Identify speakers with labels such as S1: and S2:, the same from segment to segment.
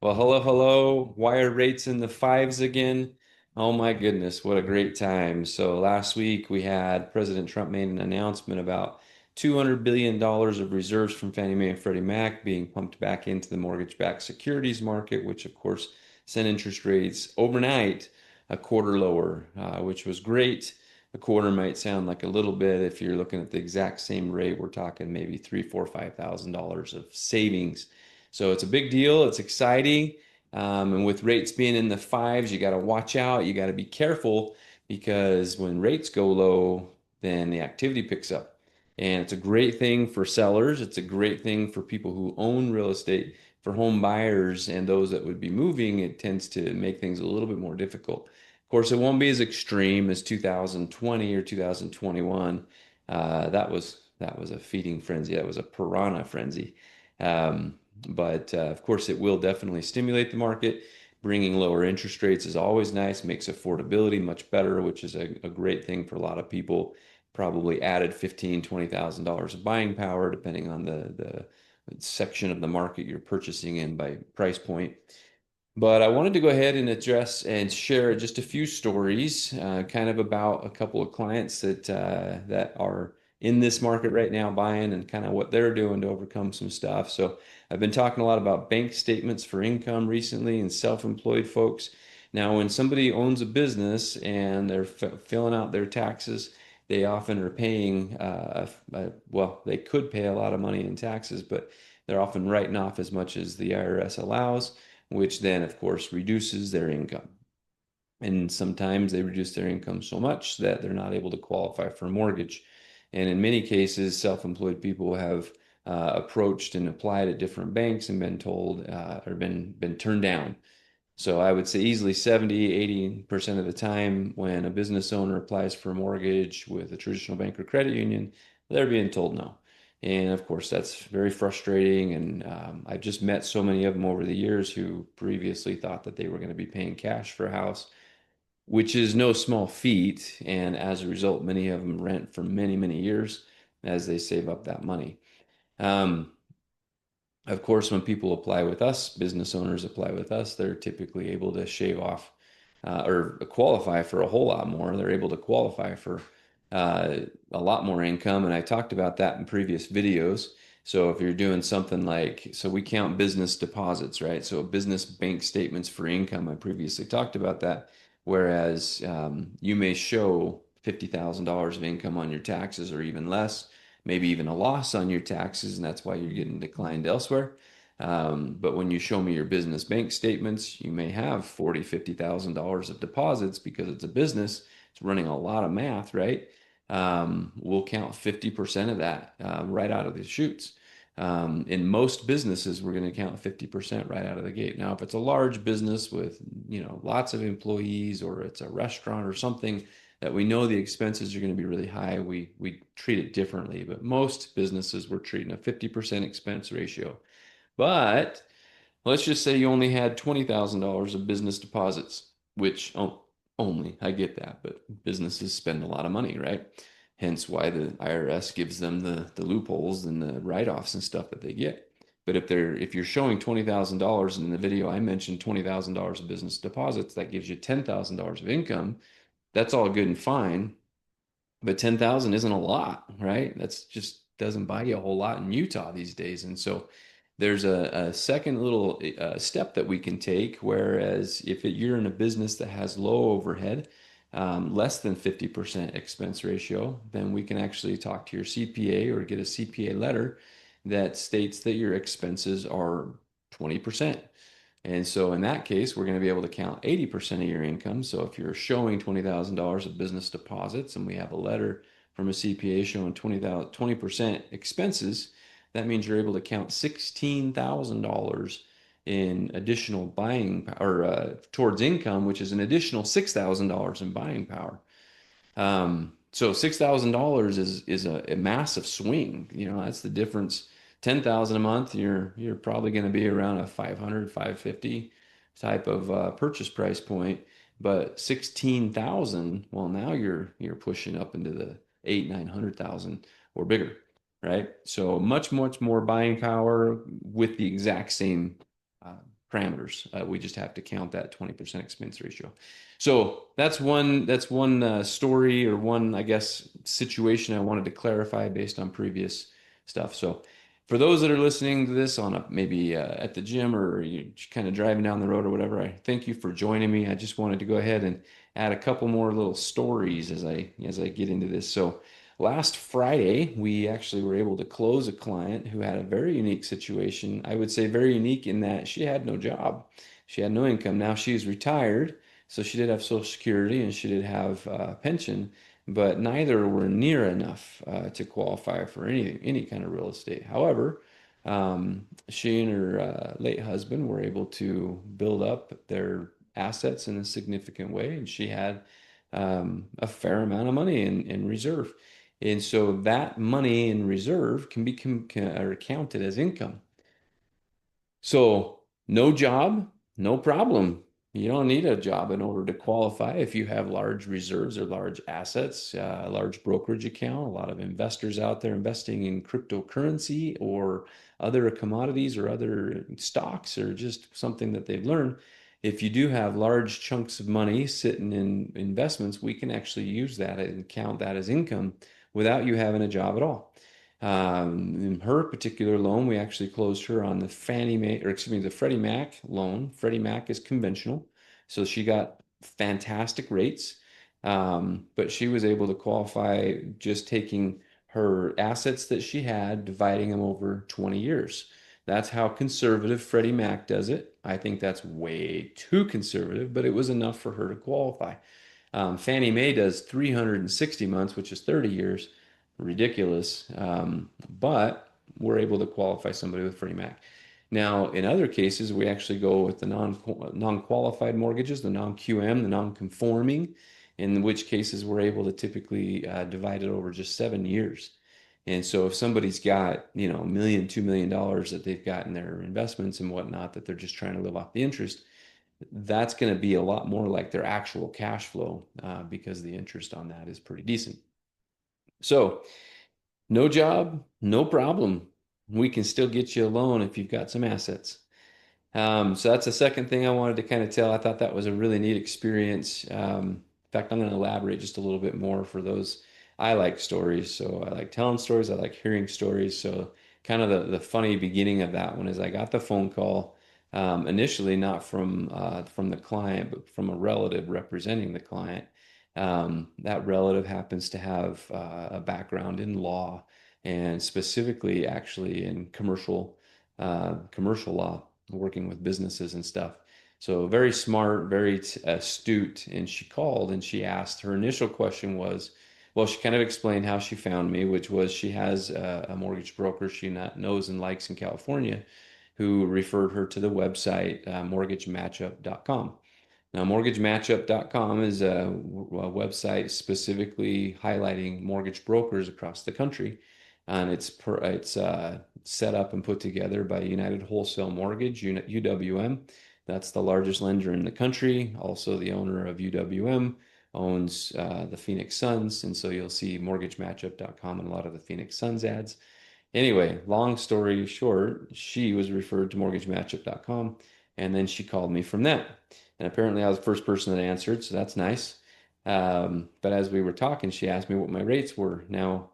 S1: Well, hello, hello. Why are rates in the fives again? Oh my goodness, what a great time. So last week we had President Trump made an announcement about $200 billion of reserves from Fannie Mae and Freddie Mac being pumped back into the mortgage-backed securities market, which of course sent interest rates overnight a quarter lower, which was great. A quarter might sound like a little bit. If you're looking at the exact same rate, we're talking maybe three, four, $5,000 of savings. So it's a big deal. It's exciting. And with rates being in the fives, you got to watch out. You got to be careful because when rates go low, then the activity picks up. And it's a great thing for sellers. It's a great thing for people who own real estate. For home buyers and those that would be moving, it tends to make things a little bit more difficult. Of course, it won't be as extreme as 2020 or 2021. That was a feeding frenzy. That was a piranha frenzy. But of course, it will definitely stimulate the market. Bringing lower interest rates is always nice, makes affordability much better, which is a great thing for a lot of people. Probably added $15,000, $20,000 of buying power, depending on the section of the market you're purchasing in by price point. But I wanted to go ahead and address and share just a few stories, kind of about a couple of clients that are in this market right now buying and kind of what they're doing to overcome some stuff. So I've been talking a lot about bank statements for income recently and self-employed folks. Now, when somebody owns a business and they're filling out their taxes, they often are paying, well, they could pay a lot of money in taxes, but they're often writing off as much as the IRS allows, which then, of course, reduces their income. And sometimes they reduce their income so much that they're not able to qualify for a mortgage. And in many cases, self-employed people have approached and applied at different banks and been told or been turned down. So I would say easily 70, 80% of the time when a business owner applies for a mortgage with a traditional bank or credit union, they're being told no. And of course, that's very frustrating. And I've just met so many of them over the years who previously thought that they were going to be paying cash for a house, which is no small feat. And as a result, many of them rent for many, many years as they save up that money. Um, of course, when people apply with us, business owners apply with us, they're typically able to shave off or qualify for a whole lot more. They're able to qualify for uh, a lot more income. And I talked about that in previous videos. So if you're doing something like, so we count business deposits, right? So business bank statements for income, I previously talked about that. Whereas you may show $50,000 of income on your taxes or even less, maybe even a loss on your taxes, and that's why you're getting declined elsewhere. But when you show me your business bank statements, you may have $40,000, $50,000 of deposits because it's a business. It's running a lot of math, right? We'll count 50% of that right out of the chutes. In most businesses, we're going to count 50% right out of the gate. Now, if it's a large business with, lots of employees, or it's a restaurant or something that we know the expenses are going to be really high, we treat it differently. But most businesses, we're treating a 50% expense ratio. But let's just say you only had $20,000 of business deposits, which only, I get that, but businesses spend a lot of money, right? Hence why the IRS gives them the loopholes and the write-offs and stuff that they get. But if you're showing $20,000, and in the video I mentioned $20,000 of business deposits, that gives you $10,000 of income. That's all good and fine, but 10,000 isn't a lot, right? That's just doesn't buy you a whole lot in Utah these days. And so there's a second little step that we can take. Whereas if you're in a business that has low overhead, less than 50% expense ratio, then we can actually talk to your CPA or get a CPA letter that states that your expenses are 20%. And so in that case, we're going to be able to count 80% of your income. So if you're showing $20,000 of business deposits and we have a letter from a CPA showing 20% expenses, that means you're able to count $16,000 in additional buying power, or towards income, which is an additional $6,000 in buying power. So $6,000 is a massive swing. That's the difference. 10,000 a month, you're probably going to be around a 500, 550 type of purchase price point. But 16,000, well, now you're pushing up into the 8, 900,000 or bigger, right? So much, much more buying power with the exact same uh, parameters. We just have to count that 20% expense ratio. So that's one story, or one, I guess, situation I wanted to clarify based on previous stuff. So for those that are listening to this on maybe at the gym, or you're kind of driving down the road or whatever, I thank you for joining me. I just wanted to go ahead and add a couple more little stories as I get into this. So last Friday, we actually were able to close a client who had a very unique situation. I would say very unique in that she had no job. She had no income. Now she's retired, so she did have Social Security and she did have a pension, but neither were near enough to qualify for any kind of real estate. However, she and her late husband were able to build up their assets in a significant way, and she had a fair amount of money in reserve. And so that money in reserve can be or counted as income. So no job, no problem. You don't need a job in order to qualify if you have large reserves or large assets, a large brokerage account, a lot of investors out there investing in cryptocurrency or other commodities or other stocks, or just something that they've learned. If you do have large chunks of money sitting in investments, we can actually use that and count that as income without you having a job at all. In her particular loan, we actually closed her on the Fannie Mae, or excuse me, the Freddie Mac loan. Freddie Mac is conventional, so she got fantastic rates. But she was able to qualify just taking her assets that she had, dividing them over 20 years. That's how conservative Freddie Mac does it. I think that's way too conservative, but it was enough for her to qualify. Fannie Mae does 360 months, which is 30 years. Ridiculous. But we're able to qualify somebody with Freddie Mac. Now, in other cases, we actually go with the non-qualified mortgages, the non-QM, the non-conforming, in which cases we're able to typically divide it over just 7 years. And so if somebody's got, $1 million, $2 million that they've got in their investments and whatnot, that they're just trying to live off the interest, that's going to be a lot more like their actual cash flow because the interest on that is pretty decent. So no job, no problem. We can still get you a loan if you've got some assets. So that's the second thing I wanted to kind of tell. I thought that was a really neat experience. In fact, I'm going to elaborate just a little bit more for those. I like stories, so I like telling stories. I like hearing stories. So kind of the funny beginning of that one is I got the phone call initially not from the client, but from a relative representing the client. That relative happens to have a background in law, and specifically actually in commercial law, working with businesses and stuff. So very smart, very astute. And she called and she asked, her initial question was, well, she kind of explained how she found me, which was she has a mortgage broker she knows and likes in California who referred her to the website mortgagematchup.com. Now, mortgagematchup.com is a website specifically highlighting mortgage brokers across the country. And it's set up and put together by United Wholesale Mortgage, UWM. That's the largest lender in the country. Also, the owner of UWM owns the Phoenix Suns. And so you'll see mortgagematchup.com and a lot of the Phoenix Suns ads. Anyway, long story short, she was referred to mortgagematchup.com, and then she called me from that. And apparently I was the first person that answered, so that's nice. But as we were talking, she asked me what my rates were. Now,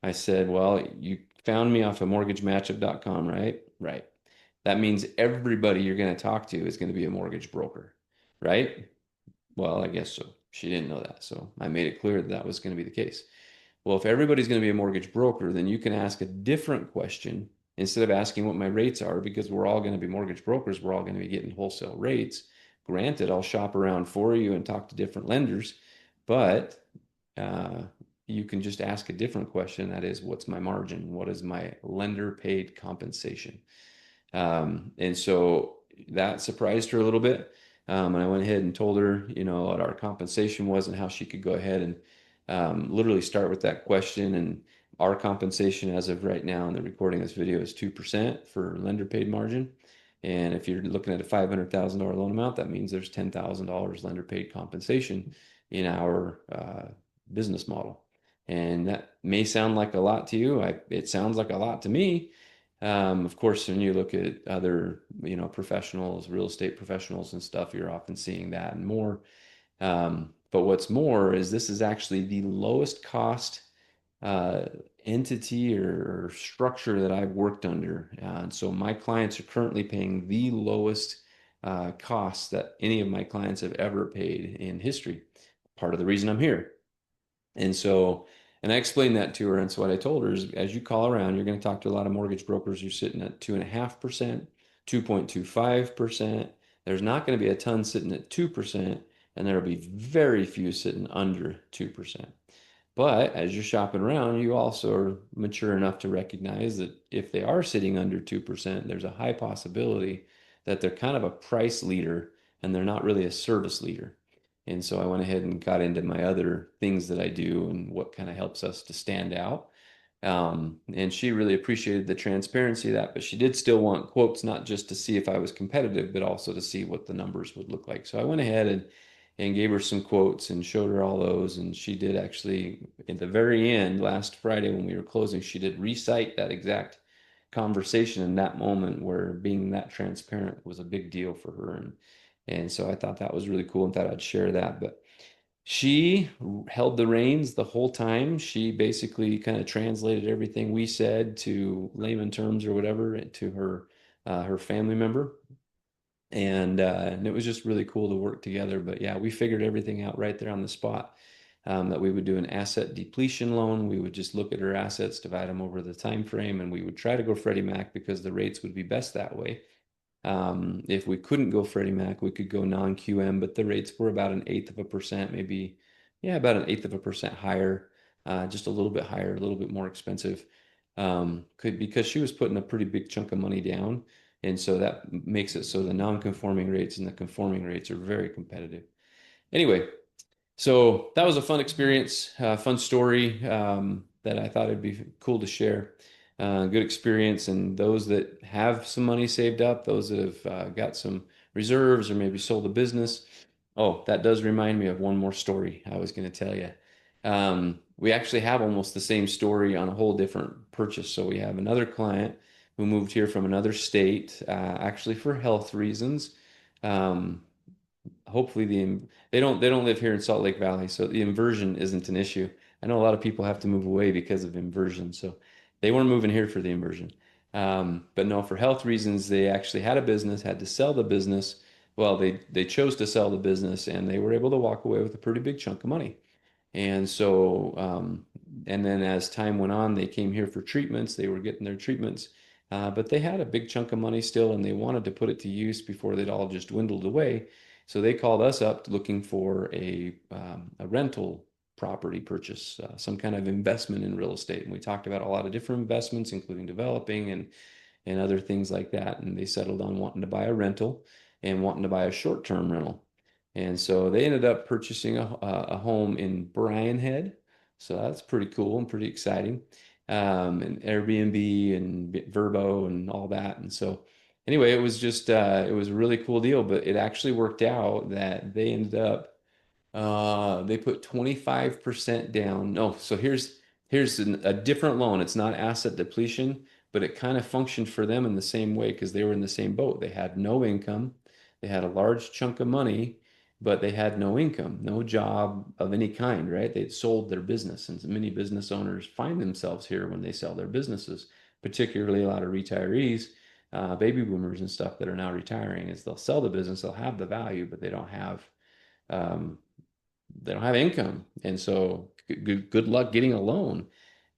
S1: I said, well, you found me off of mortgagematchup.com, right? Right. That means everybody you're going to talk to is going to be a mortgage broker, right? Well, I guess so. She didn't know that. So I made it clear that that was going to be the case. Well, if everybody's going to be a mortgage broker, then you can ask a different question instead of asking what my rates are, because we're all going to be mortgage brokers. We're all going to be getting wholesale rates. Granted, I'll shop around for you and talk to different lenders, but you can just ask a different question. That is, what's my margin? What is my lender paid compensation? And so that surprised her a little bit. And I went ahead and told her, what our compensation was and how she could go ahead and literally start with that question. And our compensation as of right now in the recording of this video is 2% for lender paid margin. And if you're looking at a $500,000 loan amount, that means there's $10,000 lender paid compensation in our business model. And that may sound like a lot to you. It sounds like a lot to me. Of course, when you look at other, professionals, real estate professionals and stuff, you're often seeing that and more. But what's more is this is actually the lowest cost uh, entity or structure that I've worked under. And so my clients are currently paying the lowest costs that any of my clients have ever paid in history. Part of the reason I'm here. And so, and I explained that to her. And so what I told her is, as you call around, you're going to talk to a lot of mortgage brokers. You're sitting at 2.5%, 2.25%. There's not going to be a ton sitting at 2%, and there'll be very few sitting under 2%. But as you're shopping around, you also are mature enough to recognize that if they are sitting under 2%, there's a high possibility that they're kind of a price leader and they're not really a service leader. And so I went ahead and got into my other things that I do and what kind of helps us to stand out. And she really appreciated the transparency of that, but she did still want quotes, not just to see if I was competitive, but also to see what the numbers would look like. So I went ahead and gave her some quotes and showed her all those. And she did actually, at the very end, last Friday when we were closing, she did recite that exact conversation in that moment where being that transparent was a big deal for her. And so I thought that was really cool and thought I'd share that. But she held the reins the whole time. She basically kind of translated everything we said to layman terms or whatever to her family member. And it was just really cool to work together. But yeah, we figured everything out right there on the spot. That we would do an asset depletion loan. We would just look at her assets, divide them over the time frame, and we would try to go Freddie Mac because the rates would be best that way. If we couldn't go Freddie Mac, we could go non-QM, but the rates were about an eighth of a percent, maybe, yeah, about an eighth of a percent higher, just a little bit higher, a little bit more expensive. Because she was putting a pretty big chunk of money down, and so that makes it so the non-conforming rates and the conforming rates are very competitive. Anyway, so that was a fun experience, fun story that I thought it'd be cool to share. Good experience, and those that have some money saved up, those that have got some reserves or maybe sold a business. Oh, that does remind me of one more story I was going to tell you. We actually have almost the same story on a whole different purchase. So we have another client who moved here from another state, actually for health reasons. Um, Hopefully they don't live here in Salt Lake Valley, so the inversion isn't an issue. I know a lot of people have to move away because of inversion, so they weren't moving here for the inversion. But no, for health reasons, they actually had a business, had to sell the business. Well, they chose to sell the business, and they were able to walk away with a pretty big chunk of money. And so, and then as time went on, they came here for treatments. They were getting their treatments, but they had a big chunk of money still, and they wanted to put it to use before they'd all just dwindled away. So they called us up looking for a rental property purchase, some kind of investment in real estate. And we talked about a lot of different investments, including developing and other things like that. And they settled on wanting to buy a rental and wanting to buy a short-term rental. And so they ended up purchasing a home in Bryan Head. So that's pretty cool and pretty exciting. And Airbnb and Verbo and all that. And so anyway, it was just it was a really cool deal, but it actually worked out that they ended up they put 25% down. No, so here's a different loan. It's not asset depletion, but it kind of functioned for them in the same way because they were in the same boat. They had no income. They had a large chunk of money, but they had no income, no job of any kind, right? They'd sold their business, and many business owners find themselves here when they sell their businesses, particularly a lot of retirees, baby boomers and stuff that are now retiring, is they'll sell the business, they'll have the value, but um, they don't have income, and so good luck getting a loan.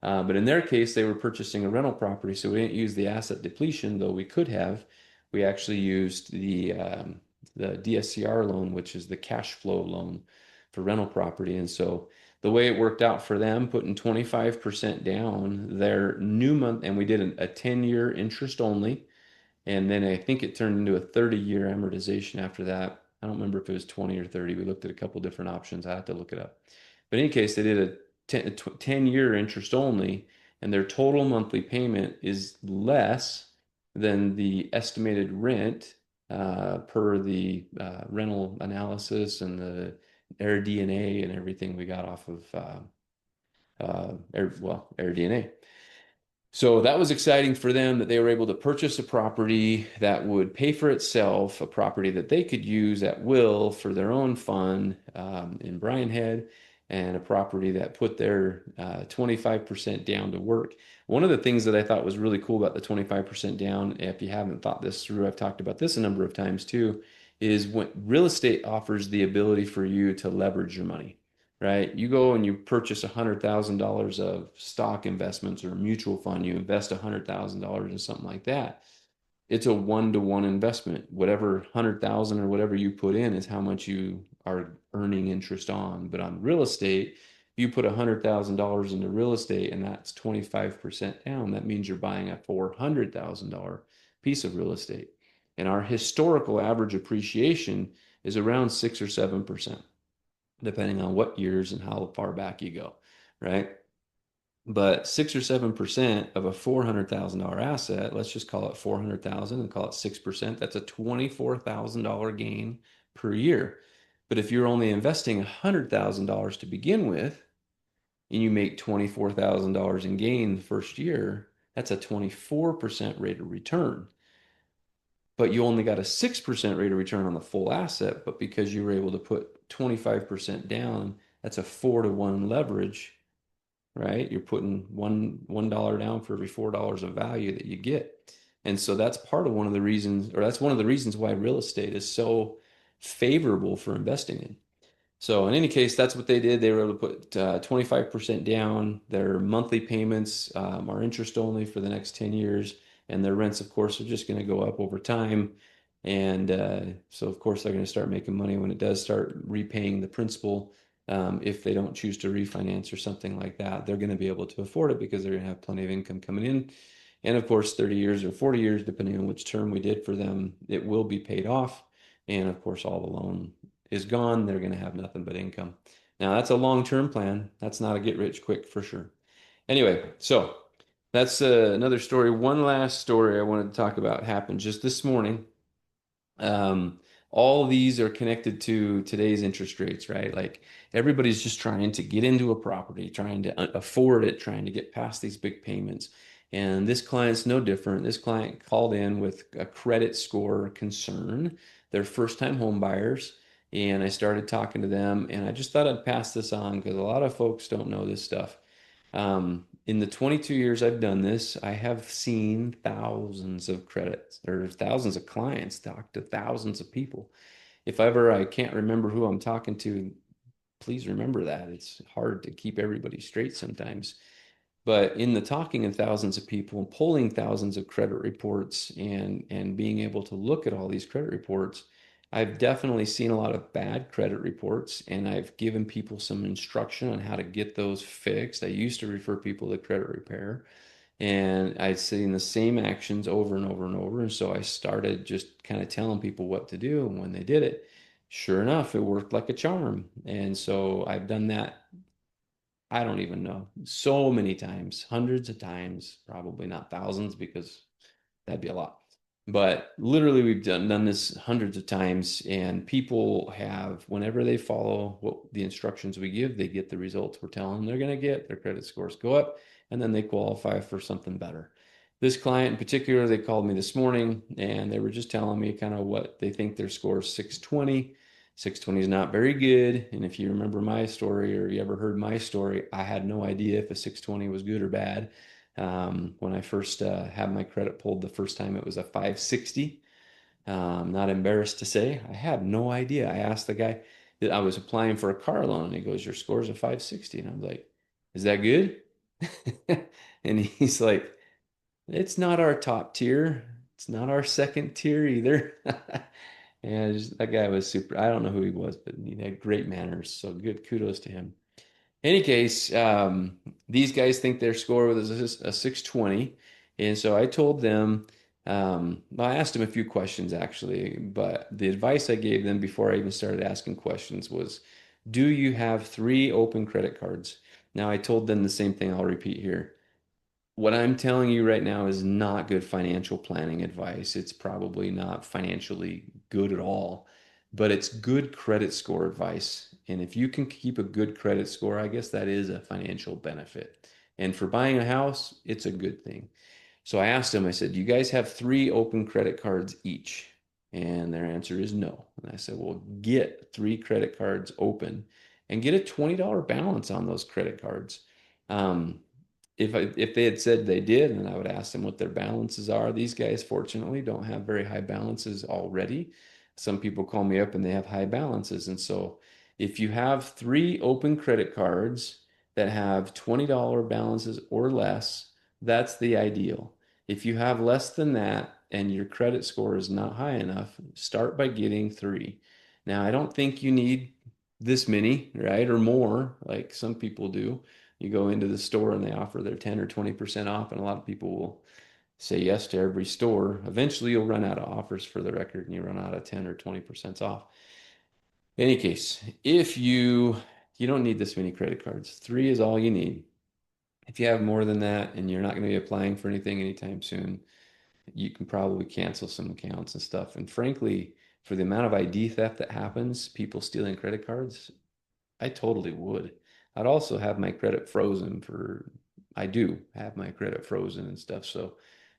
S1: But in their case, they were purchasing a rental property, so we didn't use the asset depletion, though we could have. We actually used the DSCR loan, which is the cash flow loan for rental property. And so the way it worked out for them, putting 25% down, their new month, and we did a 10-year interest only. And then I think it turned into a 30-year amortization after that. I don't remember if it was 20 or 30. We looked at a couple different options. I have to look it up. But in any case, they did a 10-year interest only, and their total monthly payment is less than the estimated rent per the rental analysis and the air DNA and everything we got off of air DNA. So that was exciting for them that they were able to purchase a property that would pay for itself, a property that they could use at will for their own fund in Bryan Head, and a property that put their 25% down to work. One of the things that I thought was really cool about the 25% down, if you haven't thought this through, I've talked about this a number of times too, is when real estate offers the ability for you to leverage your money, right? You go and you purchase $100,000 of stock investments or a mutual fund, you invest $100,000 in something like that. It's a one-to-one investment. Whatever 100,000 or whatever you put in is how much you are earning interest on. But on real estate, you put $100,000 into real estate and that's 25% down. That means you're buying a $400,000 piece of real estate. And our historical average appreciation is around 6 or 7%, depending on what years and how far back you go, right? But 6 or 7% of a $400,000 asset, let's just call it 400,000 and call it 6%. That's a $24,000 gain per year. But if you're only investing $100,000 to begin with, and you make $24,000 in gain the first year, that's a 24% rate of return. But you only got a 6% rate of return on the full asset. But because you were able to put 25% down, that's a 4-to-1 leverage, right? You're putting $1 down for every $4 of value that you get. And so that's part of one of the reasons, or that's one of the reasons why real estate is so favorable for investing in. So in any case, that's what they did. They were able to put 25% down. Their monthly payments are interest only for the next 10 years. And their rents, of course, are just going to go up over time. And so, of course, they're going to start making money when it does start repaying the principal. If they don't choose to refinance or something like that, they're going to be able to afford it because they're going to have plenty of income coming in. And of course, 30 years or 40 years, depending on which term we did for them, it will be paid off. And of course, all the loan is gone. They're going to have nothing but income. Now, that's a long-term plan. That's not a get rich quick for sure. Anyway, so that's another story. One last story I wanted to talk about happened just this morning. All of these are connected to today's interest rates, right? Like everybody's just trying to get into a property, trying to afford it, trying to get past these big payments. And this client's no different. This client called in with a credit score concern. They're first-time home buyers. And I started talking to them, and I just thought I'd pass this on because a lot of folks don't know this stuff. In the 22 years I've done this, I have seen thousands of credits or thousands of clients talk to thousands of people. If ever I can't remember who I'm talking to, please remember that. It's hard to keep everybody straight sometimes. But in the talking of thousands of people and pulling thousands of credit reports and being able to look at all these credit reports, I've definitely seen a lot of bad credit reports, and I've given people some instruction on how to get those fixed. I used to refer people to credit repair, and I'd seen the same actions over and over and over. And so I started just kind of telling people what to do. And when they did it, sure enough, it worked like a charm. And so I've done that, I don't even know, so many times, hundreds of times, probably not thousands because that'd be a lot. But literally, we've done this hundreds of times, and people have, whenever they follow what the instructions we give, they get the results we're telling them they're going to get. Their credit scores go up, and then they qualify for something better. This client in particular, they called me this morning, and they were just telling me kind of what they think their score is 620. 620 is not very good. And if you remember my story or you ever heard my story, I had no idea if a 620 was good or bad. When I first had my credit pulled the first time, it was a 560. Not embarrassed to say, I had no idea. I asked the guy that I was applying for a car loan, and he goes, "Your score's a 560." And I was like, "Is that good?" And he's like, "It's not our top tier. It's not our second tier either." And that guy was super. I don't know who he was, but he had great manners. So good kudos to him. Any case, these guys think their score was a 620. And so I told them, well, I asked them a few questions actually, but the advice I gave them before I even started asking questions was, do you have 3 open credit cards? Now, I told them the same thing I'll repeat here. What I'm telling you right now is not good financial planning advice. It's probably not financially good at all, but it's good credit score advice. And if you can keep a good credit score, I guess that is a financial benefit. And for buying a house, it's a good thing. So I asked them, I said, do you guys have 3 open credit cards each? And their answer is no. And I said, well, get 3 credit cards open and get a $20 balance on those credit cards. Um, if they had said they did, then I would ask them what their balances are. These guys, fortunately, don't have very high balances already. Some people call me up and they have high balances. And so if you have 3 open credit cards that have $20 balances or less, that's the ideal. If you have less than that and your credit score is not high enough, start by getting 3. Now, I don't think you need this many, right? Or more, like some people do. You go into the store and they offer their 10 or 20% off, and a lot of people will say yes to every store. Eventually, you'll run out of offers for the record and you run out of 10 or 20% off. In any case, if you don't need this many credit cards, 3 is all you need. If you have more than that and you're not going to be applying for anything anytime soon, you can probably cancel some accounts and stuff. And frankly, for the amount of ID theft that happens, people stealing credit cards, I totally would. I'd also have my credit frozen I do have my credit frozen and stuff. So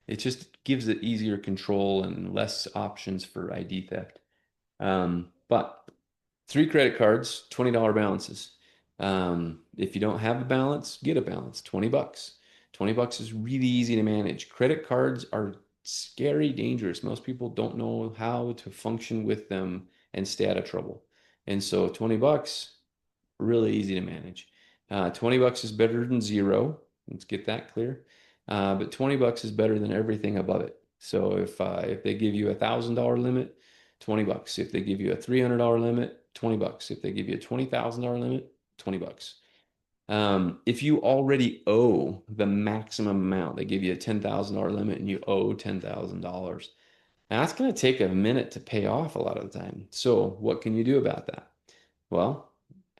S1: it just gives it easier control and less options for ID theft. But 3 credit cards, $20 balances. If you don't have a balance, get a balance, $20. $20 is really easy to manage. Credit cards are scary dangerous. Most people don't know how to function with them and stay out of trouble. And so $20, really easy to manage. $20 is better than zero. Let's get that clear. But $20 is better than everything above it. So if they give you $1,000 limit, $20. If they give you a $300 limit, $20. If they give you a $20,000 limit, $20. If you already owe the maximum amount, they give you a $10,000 limit and you owe $10,000. Now that's going to take a minute to pay off a lot of the time. So what can you do about that? Well,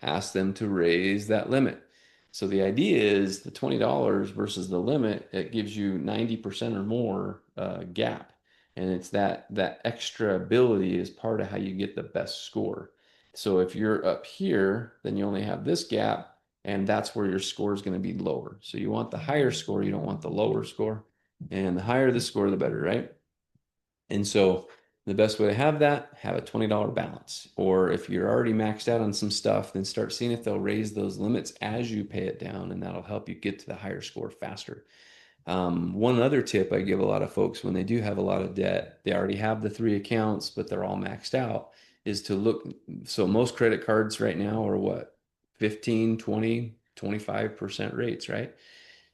S1: ask them to raise that limit. So the idea is the $20 versus the limit, it gives you 90% or more gap. And it's that extra ability is part of how you get the best score. So if you're up here, then you only have this gap, and that's where your score is going to be lower. So you want the higher score, you don't want the lower score. And the higher the score, the better, right? And so the best way to have that, have a $20 balance. Or if you're already maxed out on some stuff, then start seeing if they'll raise those limits as you pay it down, and that'll help you get to the higher score faster. One other tip I give a lot of folks when they do have a lot of debt, they already have the 3 accounts, but they're all maxed out, is to look. So most credit cards right now are what? 15, 20, 25% rates, right?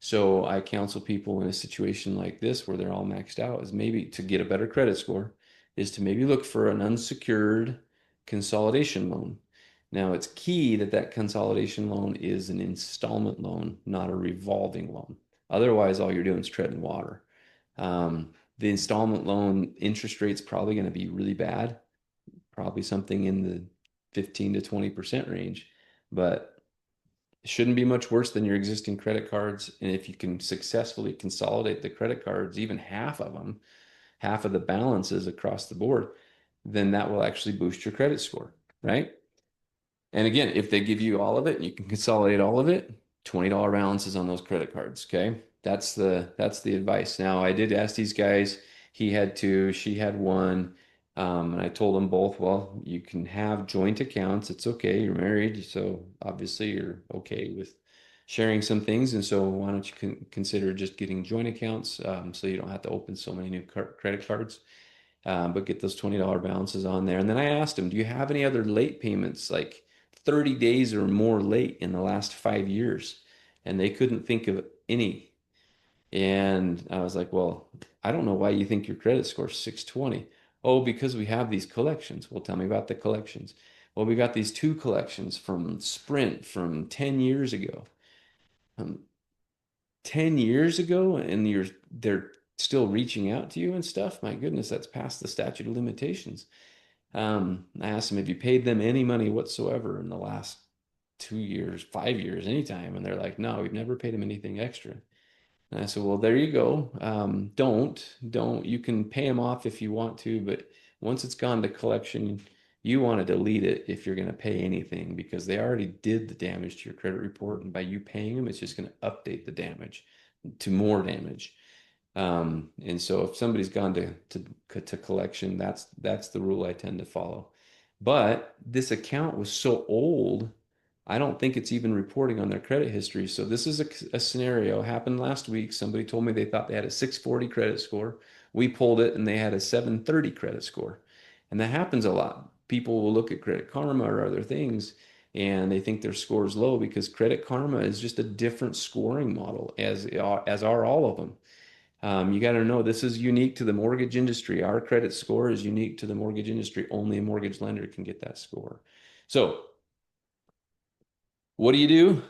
S1: So I counsel people in a situation like this where they're all maxed out is maybe to get a better credit score is to maybe look for an unsecured consolidation loan. Now it's key that that consolidation loan is an installment loan, not a revolving loan. Otherwise, all you're doing is treading water. The installment loan interest rate's probably going to be really bad, probably something in the 15 to 20% range, but it shouldn't be much worse than your existing credit cards. And if you can successfully consolidate the credit cards, even half of them, half of the balances across the board, then that will actually boost your credit score, right? And again, if they give you all of it and you can consolidate all of it, $20 balances on those credit cards. Okay. That's the advice. Now I did ask these guys, he had 2, she had 1. And I told them both, well, you can have joint accounts. It's okay. You're married. So obviously you're okay with sharing some things. And so why don't you consider just getting joint accounts so you don't have to open so many new credit cards, but get those $20 balances on there. And then I asked him, do you have any other late payments, like 30 days or more late in the last 5 years? And they couldn't think of any. And I was like, well, I don't know why you think your credit score is 620. Oh, because we have these collections. Well, tell me about the collections. Well, we got these 2 collections from Sprint from 10 years ago. Um, 10 years ago, and they're still reaching out to you and stuff. My goodness, that's past the statute of limitations. I asked them, have you paid them any money whatsoever in the last 2 years, 5 years, anytime? And they're like, no, we've never paid them anything extra. And I said, well, there you go. Don't. You can pay them off if you want to, but once it's gone to collection, you want to delete it if you're going to pay anything because they already did the damage to your credit report. And by you paying them, it's just going to update the damage to more damage. And so if somebody's gone to collection, that's the rule I tend to follow. But this account was so old, I don't think it's even reporting on their credit history. So this is a scenario happened last week. Somebody told me they thought they had a 640 credit score. We pulled it and they had a 730 credit score. And that happens a lot. People will look at Credit Karma or other things and they think their score is low because Credit Karma is just a different scoring model as are all of them. You got to know this is unique to the mortgage industry. Our credit score is unique to the mortgage industry. Only a mortgage lender can get that score. So, what do you do?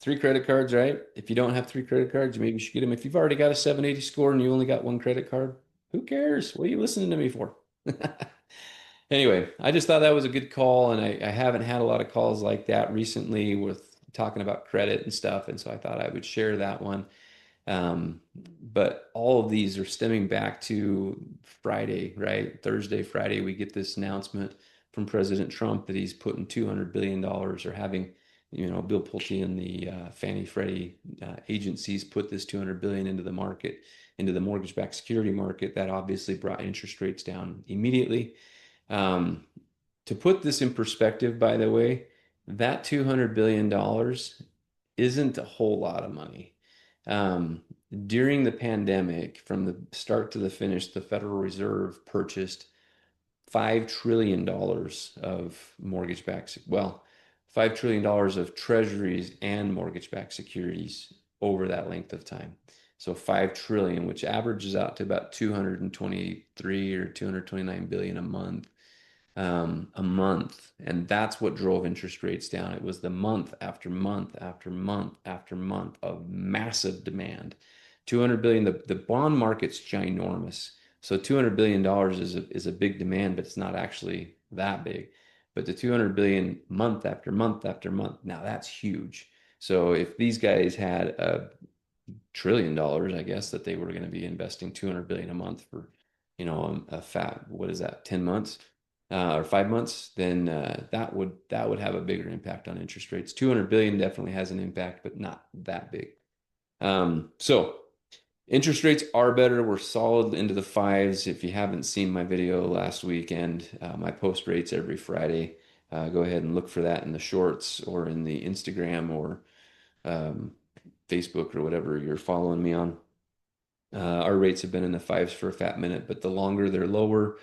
S1: Three credit cards, right? If you don't have three credit cards, maybe you should get them. If you've already got a 780 score and you only got one credit card, who cares? What are you listening to me for? Anyway, I just thought that was a good call, and I haven't had a lot of calls like that recently with talking about credit and stuff, and so I thought I would share that one. But all of these are stemming back to Friday, right? Thursday, Friday, we get this announcement from President Trump that he's putting $200 billion or having, Bill Pulte and the Fannie Freddie agencies put this 200 billion into the market, into the mortgage-backed security market. That obviously brought interest rates down immediately. Um, to put this in perspective, by the way, that $200 billion isn't a whole lot of money. Um, During the pandemic, from the start to the finish, the Federal Reserve purchased $5 trillion of mortgage-backed, well, $5 trillion of treasuries and mortgage-backed securities over that length of time. So 5 trillion, which averages out to about 223 or 229 billion a month. And that's what drove interest rates down. It was the month after month after month after month of massive demand. 200 billion, the bond market's ginormous. So $200 billion is a big demand, but it's not actually that big. But the 200 billion month after month after month, now that's huge. So if these guys had $1 trillion, I guess, that they were going to be investing 200 billion a month for, a fat, what is that, 10 months or 5 months, then that would have a bigger impact on interest rates. 200 billion definitely has an impact, but not that big. So interest rates are better. We're solid into the fives. If you haven't seen my video last weekend, my post rates every Friday. Go ahead and look for that in the shorts or in the Instagram or um, Facebook or whatever you're following me on. Our rates have been in the fives for a fat minute, but the longer they're lower,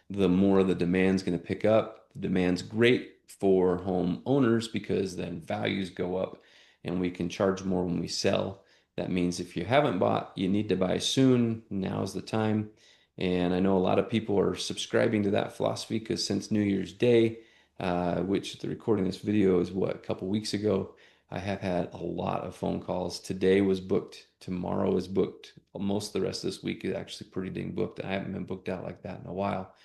S1: the more the demand's going to pick up. The demand's great for home owners because then values go up and we can charge more when we sell. That means if you haven't bought, you need to buy soon. Now's the time. And I know a lot of people are subscribing to that philosophy because since New Year's Day, which the recording of this video is what, a couple weeks ago, I have had a lot of phone calls. Today was booked. Tomorrow is booked. Most of the rest of this week is actually pretty dang booked. I haven't been booked out like that in a while.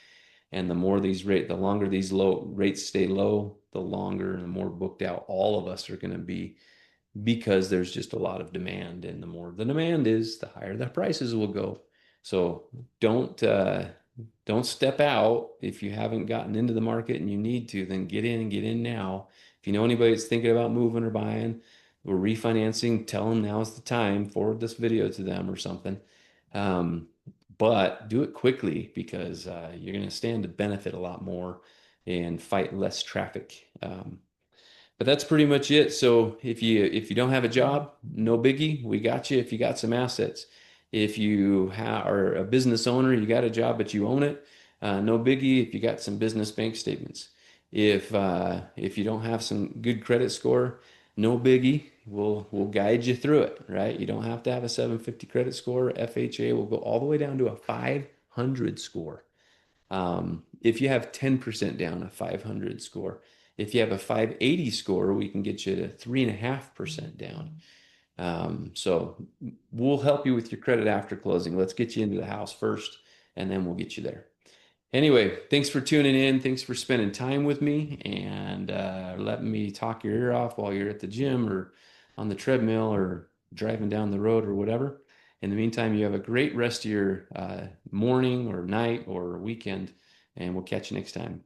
S1: And the longer these low rates stay low, the longer and the more booked out all of us are going to be because there's just a lot of demand. And the more the demand is, the higher the prices will go. So don't uh, don't step out if you haven't gotten into the market and you need to, then get in and get in now. If you know anybody that's thinking about moving or buying or refinancing, tell them now's the time. Forward this video to them or something. Um, but do it quickly because you're going to stand to benefit a lot more and fight less traffic. But that's pretty much it. So if you don't have a job, no biggie. We got you if you got some assets. If you are a business owner, you got a job but you own it, no biggie. If you got some business bank statements. If you don't have some good credit score, no biggie. We'll guide you through it, right? You don't have to have a 750 credit score. FHA will go all the way down to a 500 score. If you have 10% down, a 500 score. If you have a 580 score, we can get you to 3.5% down. So we'll help you with your credit after closing. Let's get you into the house first, and then we'll get you there. Anyway, thanks for tuning in. Thanks for spending time with me and letting me talk your ear off while you're at the gym or on the treadmill or driving down the road or whatever. In the meantime, you have a great rest of your morning or night or weekend, and we'll catch you next time.